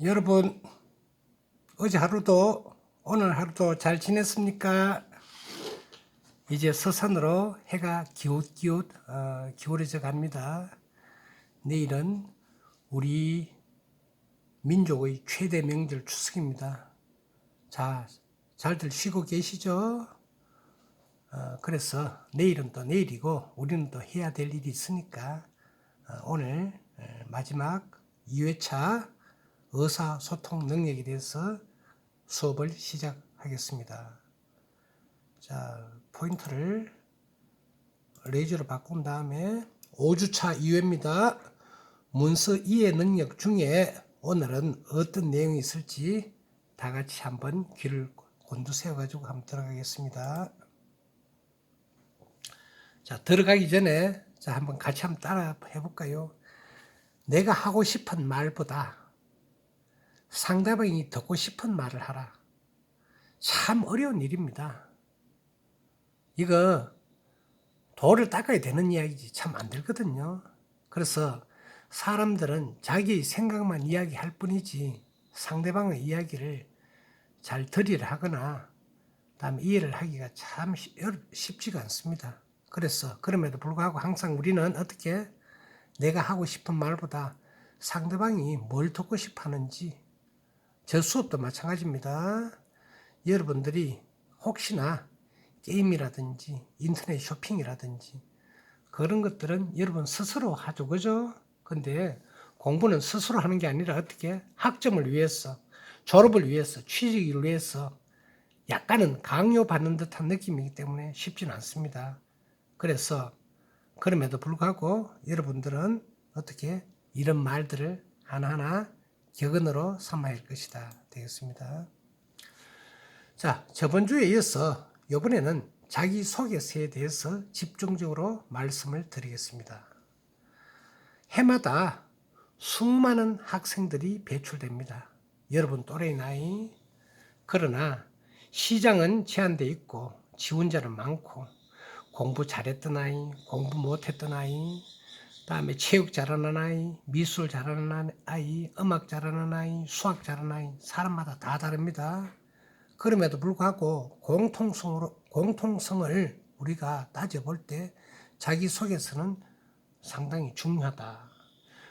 여러분, 어제 하루도 오늘 하루도 잘 지냈습니까? 이제 서산으로 해가 기울어져 갑니다. 내일은 우리 민족의 최대 명절 추석입니다. 자, 잘들 쉬고 계시죠? 그래서 내일은 또 내일이고 우리는 또 해야 될 일이 있으니까 오늘 마지막 2회차 의사소통 능력에 대해서 수업을 시작하겠습니다. 자, 포인트를 레이저로 바꾼 다음에 5주차 2회입니다. 문서 이해 능력 중에 오늘은 어떤 내용이 있을지 다 같이 한번 귀를 곤두세워 가지고 한번 들어가겠습니다. 자, 들어가기 전에 자, 한번 같이 한번 따라 해볼까요? 내가 하고 싶은 말보다 상대방이 듣고 싶은 말을 하라. 참 어려운 일입니다. 이거 돌을 닦아야 되는 이야기지 참 안 되거든요. 그래서 사람들은 자기 생각만 이야기할 뿐이지 상대방의 이야기를 잘 들이를 하거나 다음에 이해를 하기가 참 쉽지가 않습니다. 그래서 그럼에도 불구하고 항상 우리는 어떻게 내가 하고 싶은 말보다 상대방이 뭘 듣고 싶어 하는지, 저 수업도 마찬가지입니다. 여러분들이 혹시나 게임이라든지 인터넷 쇼핑이라든지 그런 것들은 여러분 스스로 하죠, 그죠? 근데 공부는 스스로 하는 게 아니라 어떻게 학점을 위해서, 졸업을 위해서, 취직을 위해서 약간은 강요받는 듯한 느낌이기 때문에 쉽지는 않습니다. 그래서 그럼에도 불구하고 여러분들은 어떻게 이런 말들을 하나하나 격언으로 삼아야 할 것이다 되겠습니다. 자, 저번 주에 이어서 이번에는 자기소개서에 대해서 집중적으로 말씀을 드리겠습니다. 해마다 수많은 학생들이 배출됩니다. 여러분 또래 나이. 그러나 시장은 제한되어 있고 지원자는 많고 공부 잘했던 아이, 공부 못했던 아이, 다음에 체육 잘하는 아이, 미술 잘하는 아이, 음악 잘하는 아이, 수학 잘하는 아이, 사람마다 다 다릅니다. 그럼에도 불구하고 공통성을 우리가 따져볼 때 자기소개서는 상당히 중요하다.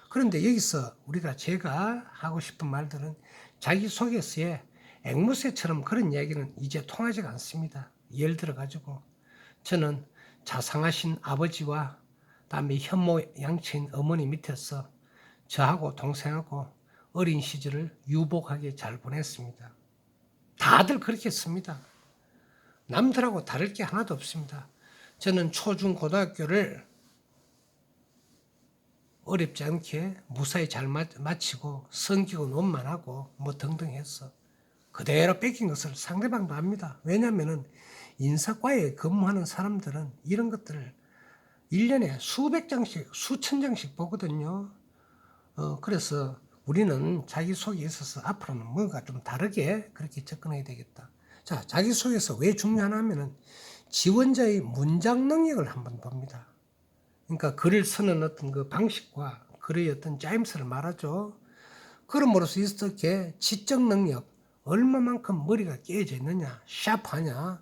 그런데 여기서 제가 하고 싶은 말들은 자기소개서에 앵무새처럼 그런 이야기는 이제 통하지가 않습니다. 예를 들어 가지고 저는 자상하신 아버지와 다음에 현모양처인 어머니 밑에서 저하고 동생하고 어린 시절을 유복하게 잘 보냈습니다. 다들 그렇게 씁니다. 남들하고 다를 게 하나도 없습니다. 저는 초중 고등학교를 어렵지 않게 무사히 잘 마치고 성격은 원만하고 뭐 등등 해서 그대로 뺏긴 것을 상대방도 압니다. 왜냐하면 인사과에 근무하는 사람들은 이런 것들을 1년에 수백 장씩 수천 장씩 보거든요. 그래서 우리는 자기소개에 있어서 앞으로는 뭔가 좀 다르게 그렇게 접근해야 되겠다. 자, 자기소개서 왜 중요하냐면은 지원자의 문장 능력을 한번 봅니다. 그러니까 글을 쓰는 어떤 그 방식과 글의 어떤 짜임새를 말하죠. 그럼으로써 이렇게 지적 능력, 얼마만큼 머리가 깨져 있느냐, 샤프하냐,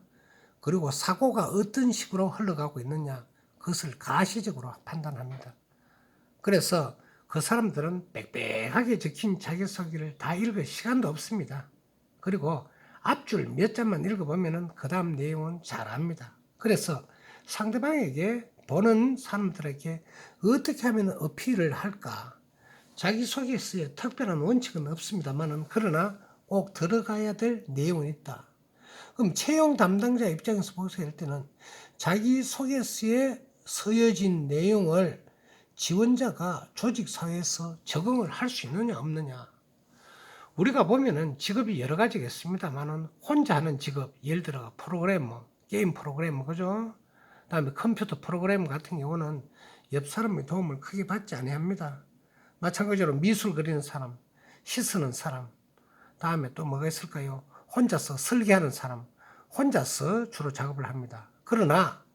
그리고 사고가 어떤 식으로 흘러가고 있느냐, 그것을 가시적으로 판단합니다. 그래서 그 사람들은 빽빽하게 적힌 자기소개를 다 읽을 시간도 없습니다. 그리고 앞줄 몇 잔만 읽어보면 그 다음 내용은 잘 압니다. 그래서 상대방에게 보는 사람들에게 어떻게 하면 어필을 할까? 자기소개서에 특별한 원칙은 없습니다만 그러나 꼭 들어가야 될 내용은 있다. 그럼 채용 담당자 입장에서 보실 때는 자기소개서에 서여진 내용을 지원자가 조직사회에서 적응을 할 수 있느냐 없느냐. 우리가 보면은 직업이 여러 가지가 있습니다만은 혼자 하는 직업, 예를 들어 프로그래머, 게임 프로그래머, 그죠? 그다음에 컴퓨터 프로그래머 같은 경우는 옆 사람의 도움을 크게 받지 아니합니다. 마찬가지로 미술 그리는 사람, 시 쓰는 사람, 다음에 또 뭐가 있을까요? 혼자서 설계하는 사람, 혼자서 주로 작업을 합니다. 그러나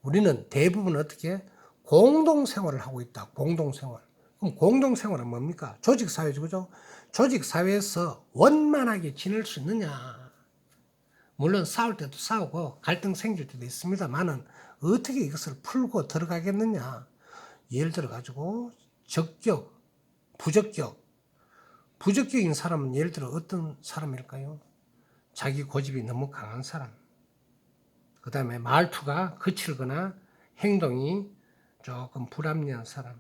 우리는 대부분 어떻게 공동생활을 하고 있다. 공동생활. 그럼 공동생활은 뭡니까? 조직사회죠. 그죠? 조직사회에서 원만하게 지낼 수 있느냐? 물론 싸울 때도 싸우고 갈등 생길 때도 있습니다만은 어떻게 이것을 풀고 들어가겠느냐? 예를 들어 가지고 적격, 부적격. 부적격인 사람은 예를 들어 어떤 사람일까요? 자기 고집이 너무 강한 사람. 그 다음에 말투가 거칠거나 행동이 조금 불합리한 사람.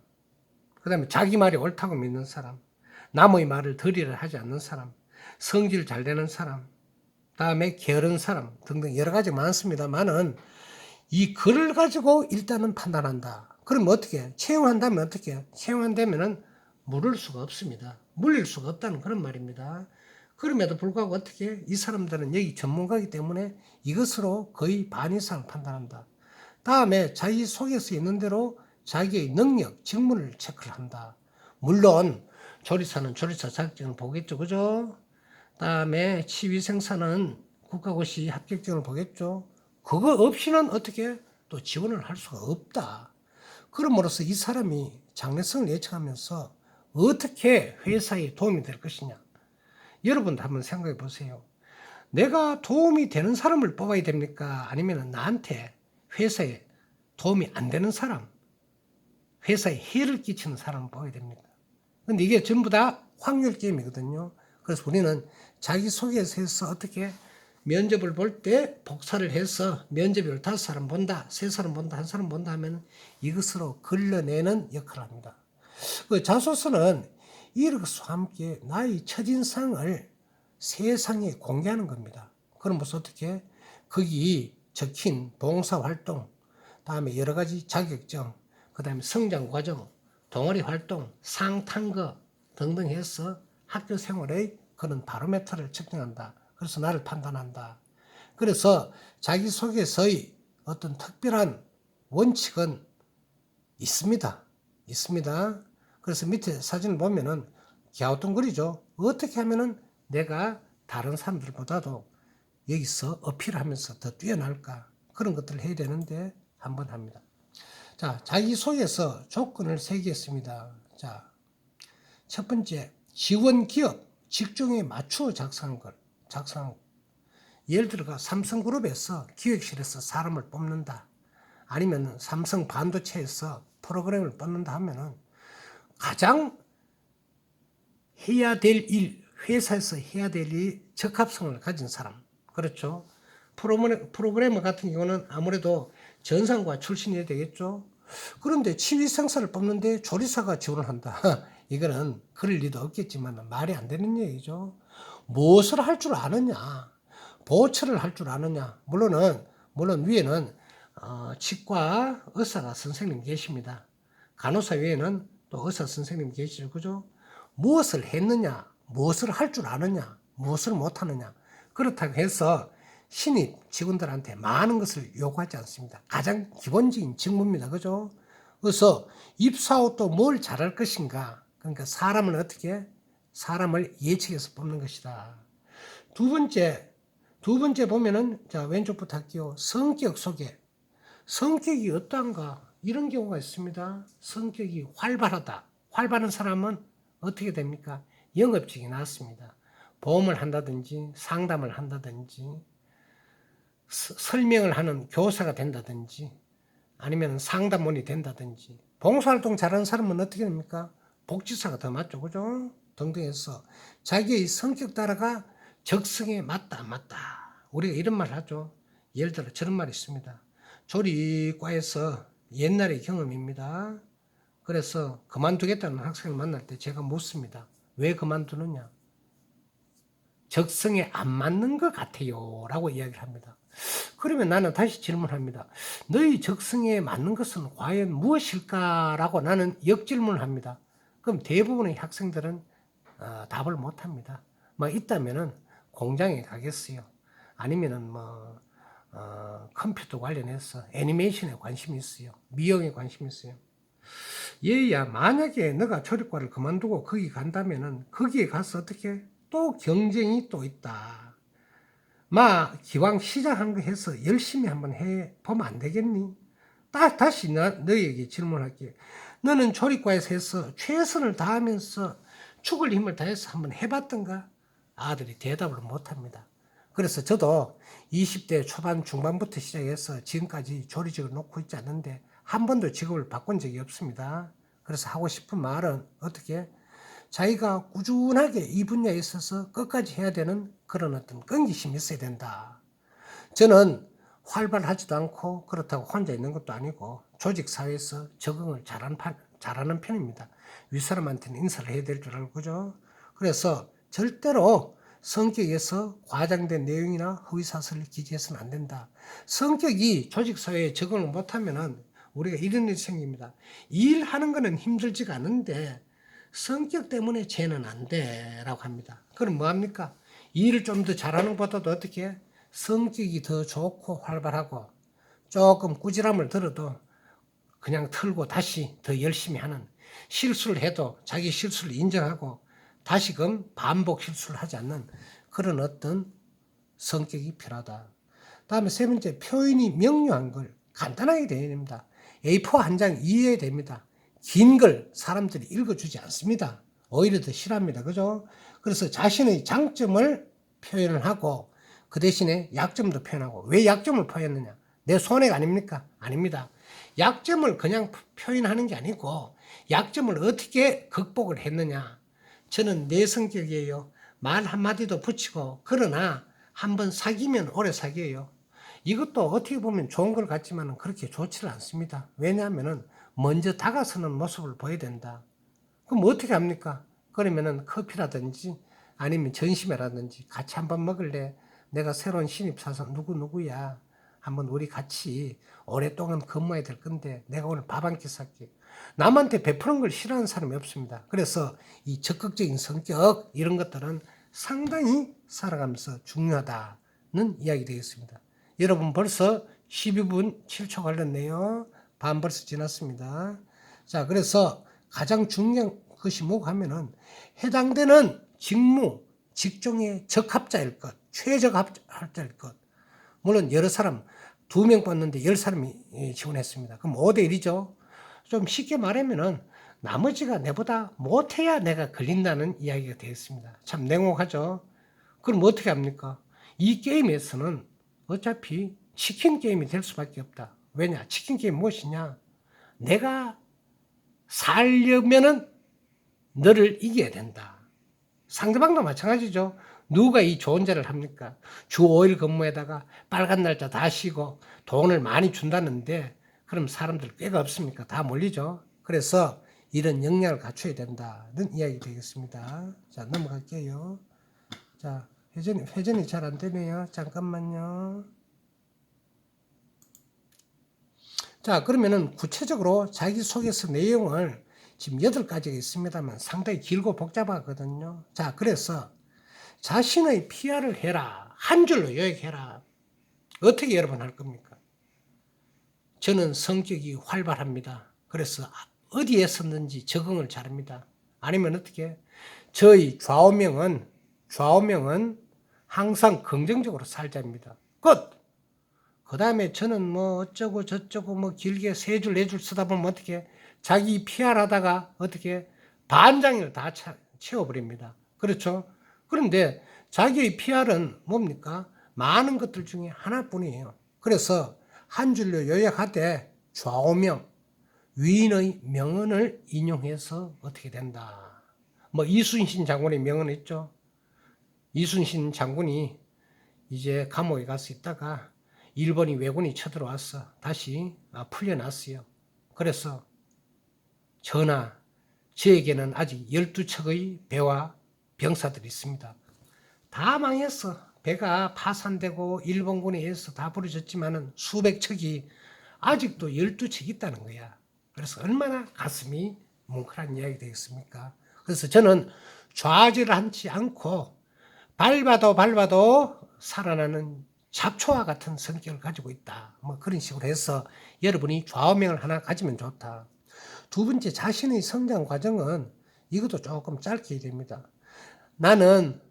그 다음에 자기 말이 옳다고 믿는 사람. 남의 말을 들이를 하지 않는 사람. 성질 잘 되는 사람. 다음에 게으른 사람 등등 여러 가지 많습니다만은 이 글을 가지고 일단은 판단한다. 그럼 어떻게? 채용한다면 어떻게? 채용한다면은 물을 수가 없습니다. 물릴 수가 없다는 그런 말입니다. 그럼에도 불구하고 어떻게? 이 사람들은 여기 전문가이기 때문에 이것으로 거의 반 이상 판단한다. 다음에 자기 속에서 있는 대로 자기의 능력, 직무를 체크를 한다. 물론 조리사는 조리사 자격증을 보겠죠. 그죠? 다음에 치위생사는 국가고시 합격증을 보겠죠. 그거 없이는 어떻게 또 지원을 할 수가 없다. 그럼으로써 이 사람이 장래성을 예측하면서 어떻게 회사에 도움이 될 것이냐. 여러분도 한번 생각해 보세요. 내가 도움이 되는 사람을 뽑아야 됩니까? 아니면 나한테 회사에 도움이 안 되는 사람, 회사에 해를 끼치는 사람을 뽑아야 됩니까? 근데 이게 전부 다 확률 게임이거든요. 그래서 우리는 자기소개서에서 어떻게 면접을 볼 때 복사를 해서 면접을 5사람 본다, 3사람 본다, 1사람 본다 하면 이것으로 걸러내는 역할을 합니다. 그 자소서는 이것과 함께 나의 첫인상을 세상에 공개하는 겁니다. 그러면서 어떻게 거기 적힌 봉사활동, 다음에 여러 가지 자격증, 그 다음에 성장과정, 동아리 활동, 상 탄 거 등등 해서 학교 생활의 그런 바로메터를 측정한다. 그래서 나를 판단한다. 그래서 자기소개서의 어떤 특별한 원칙은 있습니다. 있습니다. 그래서 밑에 사진을 보면은 갸우뚱거리죠. 어떻게 하면은 내가 다른 사람들보다도 여기서 어필하면서 더 뛰어날까? 그런 것들을 해야 되는데 한번 합니다. 자, 자기소개서 조건을 세개했습니다. 자, 첫 번째, 지원 기업, 직종에 맞추어 작성한 것. 예를 들어가 삼성그룹에서 기획실에서 사람을 뽑는다. 아니면 삼성 반도체에서 프로그램을 뽑는다 하면은 가장 해야 될 일, 회사에서 해야 될 일 적합성을 가진 사람. 그렇죠. 프로그래머 같은 경우는 아무래도 전산과 출신이어야 되겠죠. 그런데 치위생사를 뽑는데 조리사가 지원을 한다. 이거는 그럴 리도 없겠지만 말이 안 되는 얘기죠. 무엇을 할 줄 아느냐, 보초를 할 줄 아느냐. 물론 위에는 치과 의사가 선생님 계십니다. 간호사 외에는 또 의사 선생님 계시죠. 그죠? 무엇을 했느냐, 무엇을 할 줄 아느냐, 무엇을 못하느냐. 그렇다고 해서 신입 직원들한테 많은 것을 요구하지 않습니다. 가장 기본적인 직무입니다. 그죠? 그래서 입사 후 또 뭘 잘할 것인가. 그러니까 사람을 어떻게? 사람을 예측해서 뽑는 것이다. 두 번째 보면은, 자, 왼쪽부터 할게요. 성격 소개. 성격이 어떤가? 이런 경우가 있습니다. 성격이 활발하다. 활발한 사람은 어떻게 됩니까? 영업직이 나왔습니다. 보험을 한다든지, 상담을 한다든지, 설명을 하는 교사가 된다든지, 아니면 상담원이 된다든지, 봉사활동 잘하는 사람은 어떻게 됩니까? 복지사가 더 맞죠. 그죠? 등등해서 자기의 성격 따라가 적성에 맞다, 안 맞다. 우리가 이런 말 하죠. 예를 들어 저런 말이 있습니다. 조리과에서 옛날의 경험입니다. 그래서 그만두겠다는 학생을 만날 때 제가 묻습니다. 왜 그만두느냐? 적성에 안 맞는 것 같아요. 라고 이야기를 합니다. 그러면 나는 다시 질문합니다. 너희 적성에 맞는 것은 과연 무엇일까라고 나는 역질문을 합니다. 그럼 대부분의 학생들은 답을 못합니다. 뭐 있다면은 공장에 가겠어요. 아니면은 뭐 컴퓨터 관련해서 애니메이션에 관심이 있어요. 미용에 관심이 있어요. 얘야 만약에 너가 조리과를 그만두고 거기 간다면은 거기에 가서 어떻게 또 경쟁이 또 있다. 기왕 시작한 거 해서 열심히 한번 해 보면 안 되겠니? 다시 너에게 질문할게. 너는 조리과에서 해서 최선을 다하면서 죽을 힘을 다해서 한번 해봤던가? 아들이 대답을 못합니다. 그래서 저도 20대 초반 중반부터 시작해서 지금까지 조리직을 놓고 있지 않는데 한 번도 직업을 바꾼 적이 없습니다. 그래서 하고 싶은 말은 어떻게? 자기가 꾸준하게 이 분야에 있어서 끝까지 해야 되는 그런 어떤 끈기심이 있어야 된다. 저는 활발하지도 않고 그렇다고 혼자 있는 것도 아니고 조직 사회에서 적응을 잘하는 편입니다. 윗사람한테는 인사를 해야 될 줄 알고 그죠? 그래서 절대로 성격에서 과장된 내용이나 허위사실을 기재해서는 안 된다. 성격이 조직 사회에 적응을 못하면은 우리가 이런 일이 생깁니다. 일하는 거는 힘들지가 않은데 성격 때문에 쟤는 안 돼라고 합니다. 그럼 뭐합니까? 일을 좀 더 잘하는 것보다도 어떻게 성격이 더 좋고 활발하고 조금 꾸지람을 들어도 그냥 털고 다시 더 열심히 하는, 실수를 해도 자기 실수를 인정하고 다시금 반복 실수를 하지 않는 그런 어떤 성격이 필요하다. 다음에 세 번째, 표현이 명료한 걸 간단하게 되어야 됩니다. A4 한 장 이해해야 됩니다. 긴 걸 사람들이 읽어주지 않습니다. 오히려 더 싫어합니다. 그죠? 그래서 자신의 장점을 표현을 하고 그 대신에 약점도 표현하고. 왜 약점을 표현했느냐? 내 손해가 아닙니까? 아닙니다. 약점을 그냥 표현하는 게 아니고 약점을 어떻게 극복을 했느냐. 저는 내 성격이에요. 말 한마디도 붙이고 그러나 한번 사귀면 오래 사귀어요. 이것도 어떻게 보면 좋은 걸 같지만 그렇게 좋지를 않습니다. 왜냐하면 먼저 다가서는 모습을 보여야 된다. 그럼 어떻게 합니까? 그러면은 커피라든지 아니면 전심회라든지 같이 한번 먹을래? 내가 새로운 신입사원 누구누구야. 한번 우리 같이 오랫동안 근무해야 될 건데 내가 오늘 밥 한 끼 살게. 남한테 베푸는 걸 싫어하는 사람이 없습니다. 그래서 이 적극적인 성격 이런 것들은 상당히 살아가면서 중요하다는 이야기 되겠습니다. 여러분 벌써 12분 7초 걸렸네요. 반 벌써 지났습니다. 자, 그래서 가장 중요한 것이 뭐고 하면은 해당되는 직무, 직종의 적합자일 것, 최적합자일 것. 물론 여러 사람, 2명 뽑는데 10사람이 지원했습니다. 그럼 5대1이죠. 좀 쉽게 말하면은 나머지가 내보다 못해야 내가 걸린다는 이야기가 되겠습니다. 참 냉혹하죠. 그럼 어떻게 합니까? 이 게임에서는 어차피 치킨 게임이 될 수밖에 없다. 왜냐? 치킨 게임 무엇이냐? 내가 살려면은 너를 이겨야 된다. 상대방도 마찬가지죠. 누가 이 좋은 자를 합니까? 주 5일 근무에다가 빨간 날짜 다 쉬고 돈을 많이 준다는데 그럼 사람들 꽤가 없습니까? 다 몰리죠. 그래서 이런 역량을 갖춰야 된다는 이야기 되겠습니다. 자, 넘어갈게요. 자, 회전이 잘 안 되네요. 잠깐만요. 자, 그러면은 구체적으로 자기소개서 내용을 지금 8가지가 있습니다만 상당히 길고 복잡하거든요. 자, 그래서 자신의 PR을 해라. 한 줄로 요약해라. 어떻게 여러분 할 겁니까? 저는 성격이 활발합니다. 그래서 어디에 섰는지 적응을 잘합니다. 아니면 어떻게? 저희 좌우명은 항상 긍정적으로 살자입니다. 끝! 그 다음에 저는 뭐 어쩌고 저쩌고 뭐 길게 3줄 4줄 쓰다 보면 어떻게 자기 PR 하다가 어떻게 반장을 다 채워버립니다. 그렇죠? 그런데 자기의 PR은 뭡니까? 많은 것들 중에 하나뿐이에요. 그래서 한 줄로 요약하되 좌우명, 위인의 명언을 인용해서 어떻게 된다. 뭐 이순신 장군의 명언 있죠? 이순신 장군이 이제 감옥에 가서 있다가 일본이 왜군이 쳐들어왔어. 다시 풀려났어요. 그래서 전하, 저에게는 아직 12척의 배와 병사들이 있습니다. 다 망했어. 배가 파산되고 일본군에 의해서 다 부러졌지만은 수백 척이 아직도 12척 있다는 거야. 그래서 얼마나 가슴이 뭉클한 이야기 되겠습니까? 그래서 저는 좌절을 하지 않고 밟아도 살아나는 잡초와 같은 성격을 가지고 있다. 뭐 그런 식으로 해서 여러분이 좌우명을 하나 가지면 좋다. 두 번째, 자신의 성장 과정은 이것도 조금 짧게 해야 됩니다. 나는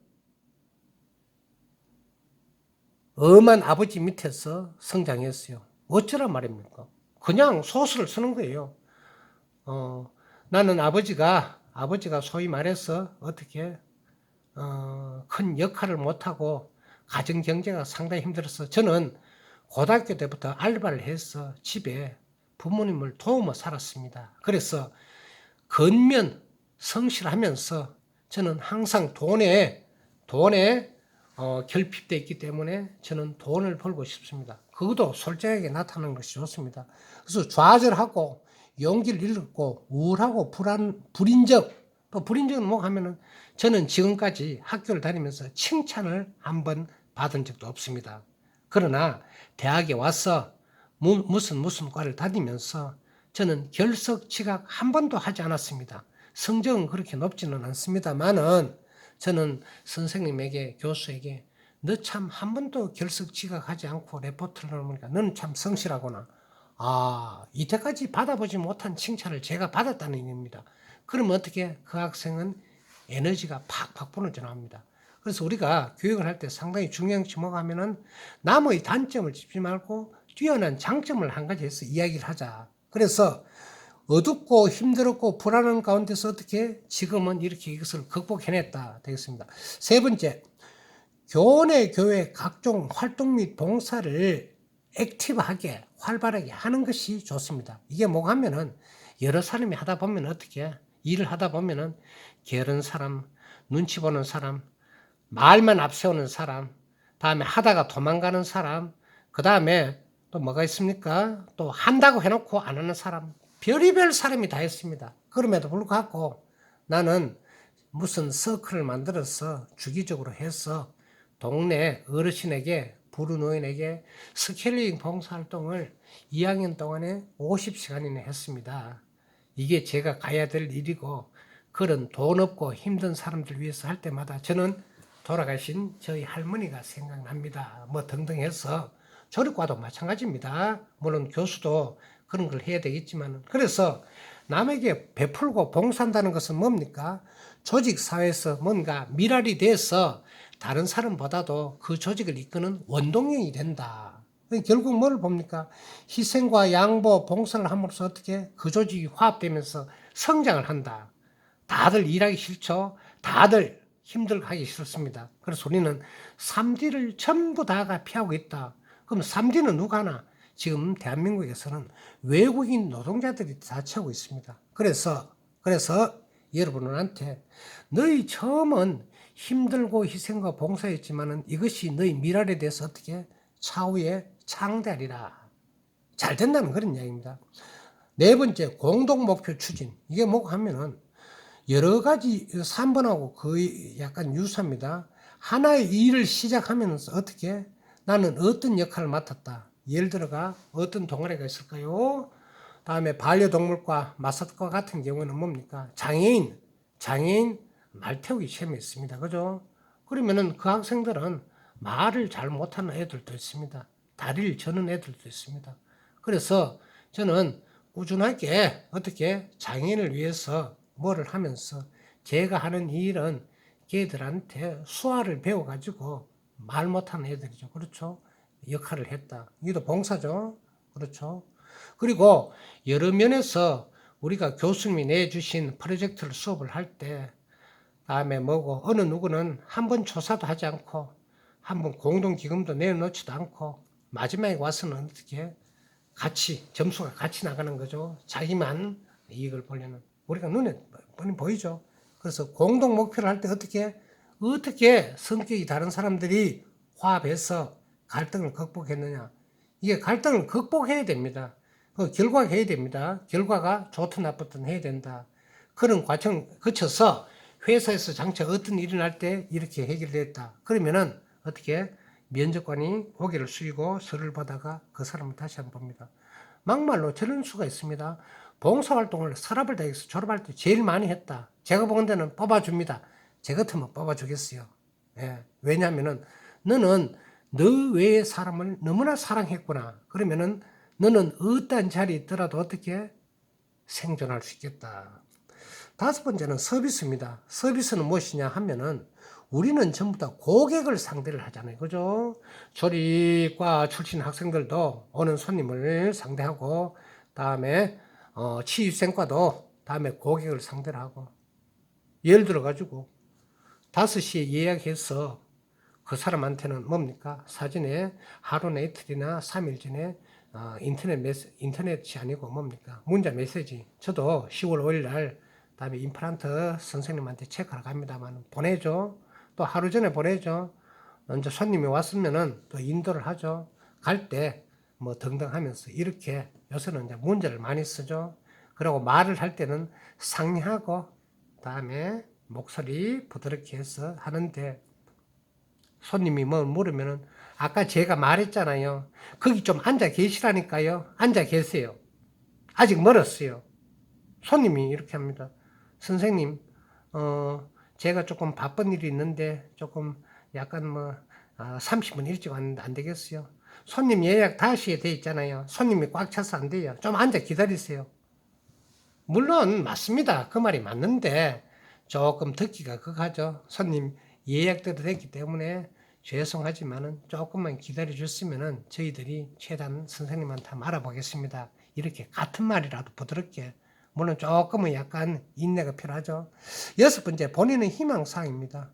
엄한 아버지 밑에서 성장했어요. 어쩌란 말입니까? 그냥 소설을 쓰는 거예요. 나는 아버지가 소위 말해서 어떻게 큰 역할을 못하고 가정 경제가 상당히 힘들어서 저는 고등학교 때부터 알바를 해서 집에 부모님을 도우며 살았습니다. 그래서 근면 성실하면서 저는 항상 돈에 결핍되어 있기 때문에 저는 돈을 벌고 싶습니다. 그것도 솔직하게 나타나는 것이 좋습니다. 그래서 좌절하고 용기를 잃고 우울하고 불인정, 또 불인정은 뭐 하면은 저는 지금까지 학교를 다니면서 칭찬을 한 번 받은 적도 없습니다. 그러나 대학에 와서 무슨 과를 다니면서 저는 결석 지각 한 번도 하지 않았습니다. 성적은 그렇게 높지는 않습니다만은 저는 선생님에게 교수에게 너 참 한 번도 결석 지각하지 않고 레포트를 넣으니까 너는 참 성실하구나. 이때까지 받아보지 못한 칭찬을 제가 받았다는 의미입니다. 그러면 어떻게 그 학생은 에너지가 팍팍 부러져 나옵니다. 그래서 우리가 교육을 할 때 상당히 중요한 것이 뭐가 하면은 남의 단점을 짚지 말고 뛰어난 장점을 한 가지 해서 이야기를 하자. 그래서 어둡고 힘들었고 불안한 가운데서 어떻게 지금은 이렇게 이것을 극복해냈다 되겠습니다. 세 번째, 교내 교회 각종 활동 및 봉사를 액티브하게 활발하게 하는 것이 좋습니다. 이게 뭐가 하면은 여러 사람이 하다 보면 어떻게 일을 하다 보면은 게으른 사람, 눈치 보는 사람, 말만 앞세우는 사람, 다음에 하다가 도망가는 사람, 그 다음에 또 뭐가 있습니까? 또 한다고 해놓고 안 하는 사람, 별의별 사람이 다 있습니다. 그럼에도 불구하고 나는 무슨 서클을 만들어서 주기적으로 해서 동네 어르신에게 부르노인에게 스케일링 봉사활동을 2학년 동안에 50시간이나 했습니다. 이게 제가 가야 될 일이고 그런 돈 없고 힘든 사람들 위해서 할 때마다 저는 돌아가신 저희 할머니가 생각납니다. 뭐 등등 해서 조력과도 마찬가지입니다. 물론 교수도 그런 걸 해야 되겠지만 그래서 남에게 베풀고 봉사한다는 것은 뭡니까? 조직사회에서 뭔가 밀알이 돼서 다른 사람보다도 그 조직을 이끄는 원동력이 된다. 결국 뭘 봅니까? 희생과 양보, 봉사를 함으로써 어떻게 그 조직이 화합되면서 성장을 한다. 다들 일하기 싫죠? 다들 힘들게 하기 싫습니다. 그래서 우리는 3D를 전부 다가 피하고 있다. 그럼 3D는 누가 하나? 지금 대한민국에서는 외국인 노동자들이 다 채우고 있습니다. 그래서 여러분한테 너희 처음은 힘들고 희생과 봉사했지만은 이것이 너희 미래에 대해서 어떻게 차후에 창대하리라. 잘 된다는 그런 이야기입니다. 네 번째, 공동 목표 추진. 이게 뭐고 하면은 여러 가지 3번하고 거의 약간 유사합니다. 하나의 일을 시작하면서 어떻게 나는 어떤 역할을 맡았다. 예를 들어가 어떤 동아리가 있을까요? 다음에 반려동물과 마사과 같은 경우는 뭡니까? 장애인 말 태우기 시험이 있습니다. 그죠? 그러면은 그 학생들은 말을 잘 못하는 애들도 있습니다. 다리를 저는 애들도 있습니다. 그래서 저는 꾸준하게 어떻게 장애인을 위해서 뭐를 하면서 제가 하는 일은 걔들한테 수화를 배워가지고 말 못하는 애들이죠. 그렇죠? 역할을 했다. 이것도 봉사죠. 그렇죠? 그리고 여러 면에서 우리가 교수님이 내주신 프로젝트를 수업을 할 때 다음에 뭐고 어느 누구는 한 번 조사도 하지 않고 한 번 공동기금도 내놓지도 않고 마지막에 와서는 어떻게 같이 점수가 같이 나가는 거죠. 자기만 이익을 보려는 우리가 눈에 뻔히 보이죠. 그래서 공동 목표를 할 때 어떻게 성격이 다른 사람들이 화합해서 갈등을 극복했느냐. 이게 갈등을 극복해야 됩니다. 그 결과가 해야 됩니다. 결과가 좋든 나쁘든 해야 된다. 그런 과정 거쳐서 회사에서 장차 어떤 일이 날 때 이렇게 해결됐다. 그러면은 어떻게 면접관이 고개를 숙이고 서류를 보다가 그 사람을 다시 한번 봅니다. 막말로 저런 수가 있습니다. 봉사활동을 서랍을 다해서 졸업할 때 제일 많이 했다. 제가 보는 데는 뽑아줍니다. 제 같으면 뽑아주겠어요. 예. 왜냐하면은 너는 너 외의 사람을 너무나 사랑했구나. 그러면은 너는 어떤 자리에 있더라도 어떻게 생존할 수 있겠다. 다섯 번째는 서비스입니다. 서비스는 무엇이냐 하면은 우리는 전부 다 고객을 상대를 하잖아요. 그죠? 조리과 출신 학생들도 오는 손님을 상대하고 다음에 치유생과도 다음에 고객을 상대로 하고, 예를 들어가지고 5시에 예약해서 그 사람한테는 뭡니까? 사전에 하루나 이틀이나 3일 전에 인터넷이 아니고 뭡니까? 문자 메시지. 저도 10월 5일 날 다음에 임플란트 선생님한테 체크하러 갑니다만 보내죠. 또 하루 전에 보내죠. 이제 손님이 왔으면은 또 인도를 하죠. 갈 때 뭐 등등 하면서 이렇게 요새는 이제 문자를 많이 쓰죠. 그리고 말을 할 때는 상냥하고 다음에 목소리 부드럽게 해서 하는데 손님이 뭐 물으면은 아까 제가 말했잖아요. 거기 좀 앉아 계시라니까요. 앉아 계세요. 아직 멀었어요. 손님이 이렇게 합니다. 선생님, 제가 조금 바쁜 일이 있는데 조금 약간 30분 일찍 왔는데 안 되겠어요. 손님 예약 5시에 돼 있잖아요. 손님이 꽉 차서 안 돼요. 좀 앉아 기다리세요. 물론 맞습니다. 그 말이 맞는데 조금 듣기가 극하죠. 손님 예약대로 됐기 때문에 죄송하지만은 조금만 기다려 줬으면은 저희들이 최대한 선생님한테 한번 알아보겠습니다. 이렇게 같은 말이라도 부드럽게, 물론 조금은 약간 인내가 필요하죠. 6번째, 본인의 희망사항입니다.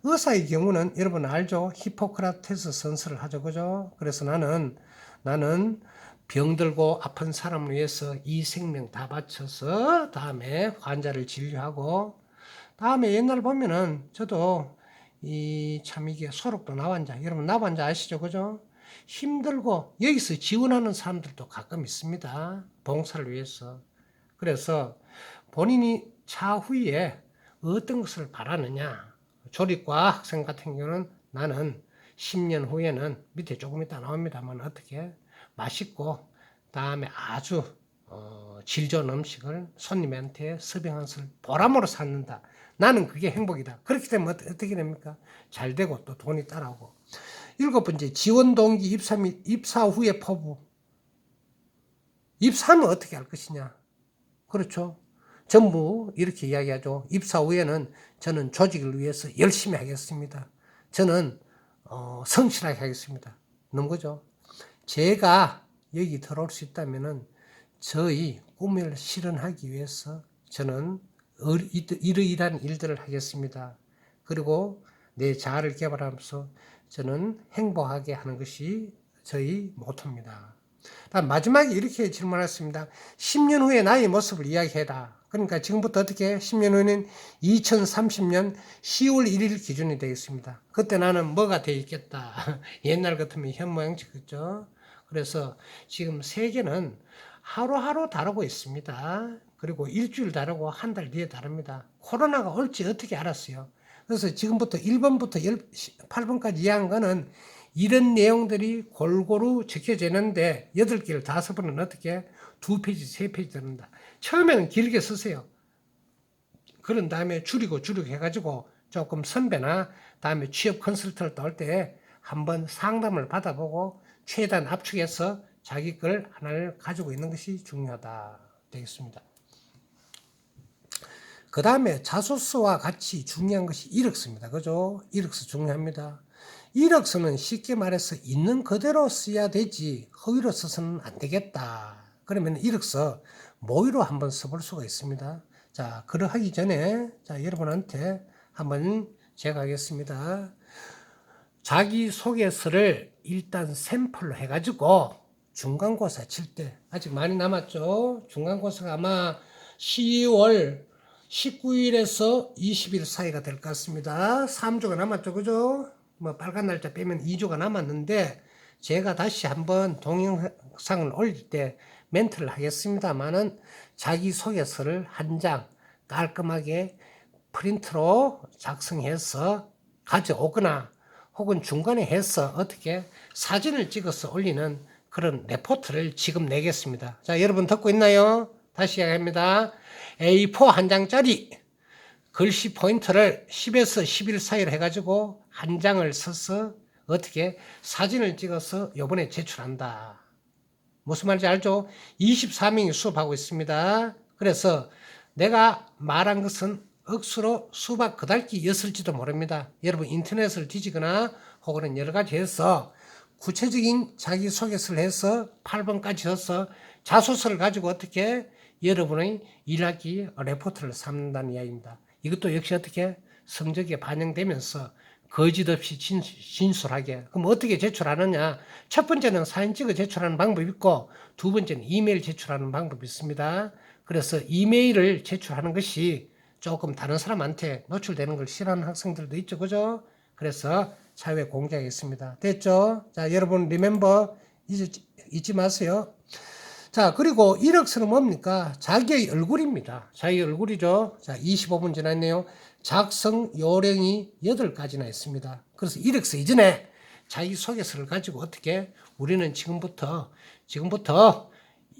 의사의 경우는 여러분 알죠? 히포크라테스 선서를 하죠. 그죠? 그래서 나는 병들고 아픈 사람을 위해서 이 생명 다 바쳐서 다음에 환자를 진료하고, 다음에 옛날 보면은 저도 참 이게 소록도 나환자, 여러분 나환자 아시죠? 그죠? 힘들고 여기서 지원하는 사람들도 가끔 있습니다. 봉사를 위해서. 그래서 본인이 차후에 어떤 것을 바라느냐. 조리과 학생 같은 경우는 나는 10년 후에는 밑에 조금 이따 나옵니다만 어떻게 맛있고 다음에 아주 질 좋은 음식을 손님한테 서빙한 것을 보람으로 쌓는다. 나는 그게 행복이다. 그렇게 되면 어떻게 됩니까? 잘 되고 또 돈이 따라오고. 7번째, 지원 동기 입사 후에 포부. 입사하면 어떻게 할 것이냐? 그렇죠. 전부 이렇게 이야기하죠. 입사 후에는 저는 조직을 위해서 열심히 하겠습니다. 저는 성실하게 하겠습니다. 넘는 거죠. 제가 여기 들어올 수 있다면은 저희 꿈을 실현하기 위해서 저는 이러이러한 일들을 하겠습니다. 그리고 내 자아를 개발하면서 저는 행복하게 하는 것이 저희 모토입니다. 다음 마지막에 이렇게 질문했습니다. 10년 후에 나의 모습을 이야기해라. 그러니까 지금부터 어떻게 10년 후에는 2030년 10월 1일 기준이 되겠습니다. 그때 나는 뭐가 돼 있겠다. 옛날 같으면 현모양처겠죠. 그래서 지금 세계는 하루하루 다르고 있습니다. 그리고 일주일 다르고 한 달 뒤에 다릅니다. 코로나가 올지 어떻게 알았어요. 그래서 지금부터 1번부터 8번까지 이해한 거는 이런 내용들이 골고루 적혀지는데 8개를 5번은 어떻게 2페이지, 3페이지 들는다. 처음에는 길게 쓰세요. 그런 다음에 줄이고 해가지고 조금 선배나 다음에 취업 컨설턴을 나올 때 한번 상담을 받아보고 최대한 압축해서 자기 걸 하나를 가지고 있는 것이 중요하다 되겠습니다. 그 다음에 자소서와 같이 중요한 것이 이력서입니다. 그죠? 이력서 중요합니다. 이력서는 쉽게 말해서 있는 그대로 써야 되지 허위로 써서는 안 되겠다. 그러면 이력서 모의로 한번 써볼 수가 있습니다. 자, 그러하기 전에 여러분한테 한번 제가 하겠습니다. 자기소개서를 일단 샘플로 해가지고 중간고사 칠 때 아직 많이 남았죠. 중간고사가 아마 10월 19일에서 20일 사이가 될 것 같습니다. 3주가 남았죠. 그죠? 빨간 날짜 빼면 2주가 남았는데 제가 다시 한번 동영상을 올릴 때 멘트를 하겠습니다만은 자기소개서를 한 장 깔끔하게 프린트로 작성해서 가져오거나 혹은 중간에 해서 어떻게 사진을 찍어서 올리는 그런 레포트를 지금 내겠습니다. 자, 여러분 듣고 있나요? 다시 이야기합니다. A4 한 장짜리 글씨 포인트를 10에서 11 사이로 해가지고 한 장을 써서 어떻게 사진을 찍어서 요번에 제출한다. 무슨 말인지 알죠? 24명이 수업하고 있습니다. 그래서 내가 말한 것은 억수로 수박 그달기였을지도 모릅니다. 여러분 인터넷을 뒤지거나 혹은 여러 가지 해서 구체적인 자기소개서를 해서 8번까지 해서 자소서를 가지고 어떻게 여러분의 1학기 레포트를 삼는다는 이야기입니다. 이것도 역시 어떻게 성적에 반영되면서 거짓 없이 진술하게. 그럼 어떻게 제출하느냐? 첫 번째는 사진 찍어 제출하는 방법이 있고 두 번째는 이메일 제출하는 방법이 있습니다. 그래서 이메일을 제출하는 것이 조금 다른 사람한테 노출되는 걸 싫어하는 학생들도 있죠. 그죠? 그래서 사회에 공개하겠습니다. 됐죠? 자, 여러분 리멤버 잊지 마세요. 자, 그리고 이력서는 뭡니까? 자기의 얼굴입니다. 자기 얼굴이죠. 자, 25분 지났네요. 작성 요령이 8가지나 있습니다. 그래서 이력서 이전에 자기소개서를 가지고 어떻게 우리는 지금부터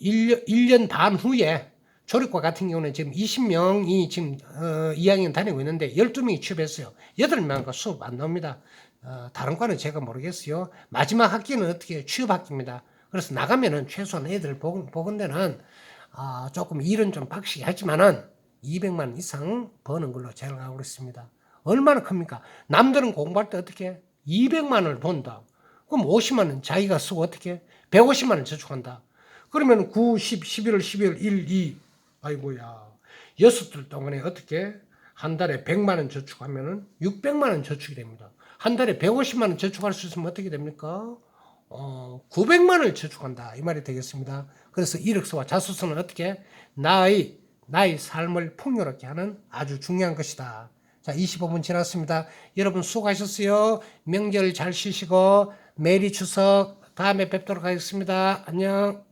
1년 반 후에 조립과 같은 경우는 지금 20명이 지금 2학년 다니고 있는데 12명이 취업했어요. 8명과 수업 안 나옵니다. 다른 과는 제가 모르겠어요. 마지막 학기는 어떻게 취업 학기입니다. 그래서 나가면은 최소한 애들 보건대는 조금 일은 좀 빡시게 하지만은 200만 원 이상 버는 걸로 제가 하고 있습니다. 얼마나 큽니까? 남들은 공부할 때 어떻게 200만 원을 번다. 그럼 50만 원 자기가 쓰고 어떻게 150만 원 저축한다. 그러면 9, 10, 11월, 12월, 1, 2 아이고야 6달 동안에 어떻게 한 달에 100만 원 저축하면은 600만 원 저축이 됩니다. 한 달에 150만 원 저축할 수 있으면 어떻게 됩니까? 900만 원을 저축한다. 이 말이 되겠습니다. 그래서 이력서와 자소서는 어떻게 나의 삶을 풍요롭게 하는 아주 중요한 것이다. 자, 25분 지났습니다. 여러분 수고하셨어요. 명절 잘 쉬시고 메리 추석 다음에 뵙도록 하겠습니다. 안녕.